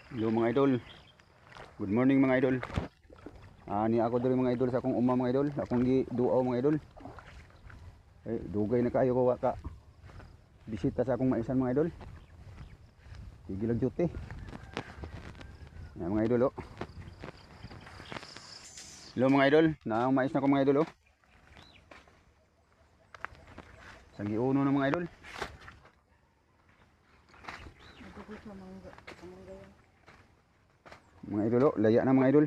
Hello mga idol. Good morning mga idol. Ni ako diri mga idol sa akong uma mga idol. Akong giduaw mga idol. Dugay na kayo ko ka. Bisita sa akong maisan mga idol. Tigil ang duty. Yan mga idol oh. Hello mga idol. Naang mais na ko mga idol oh. Sa giuno na mga idol. Mga idol oh, laya na mga idol.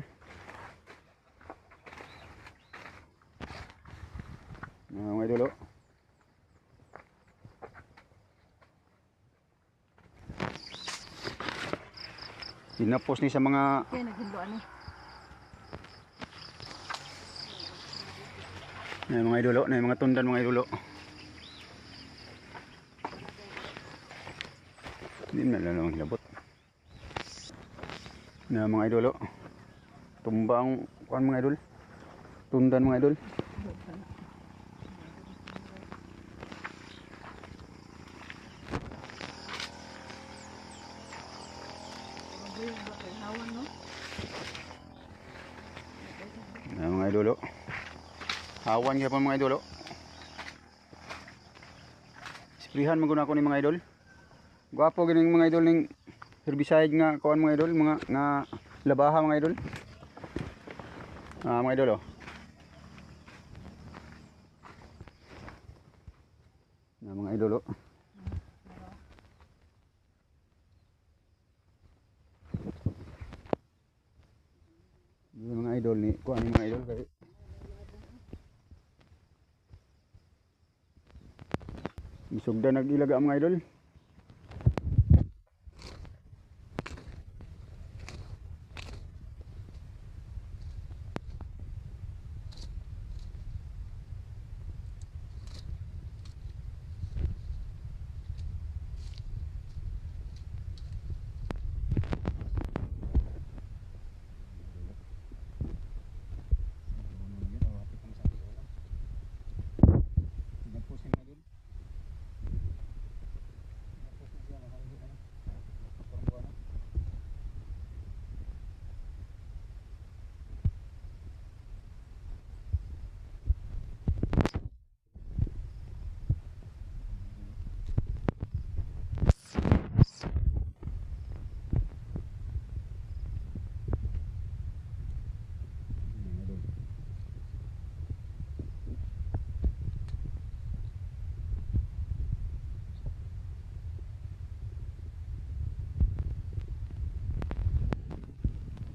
Mga idol oh. Tinapos ni sa mga kaya naghinduan eh. na mga idol oh, na mga tundan mga idol oh. Hindi na lang hilabot. Na mga idol oh. Tumbang kuan mga idol. Tundan mga idol. Na mga idol oh. Hawan gyapon mga idol oh. Sprihan maguna ko ni mga idol. Gwapo gining mga idol ning herbicide nga kuan mga idol, mga nga labaha mga idol. Mga idol oh. Na mga idol oh. Yung mga idol ni kuan ni mga idol kay isugda nagilaga mga idol.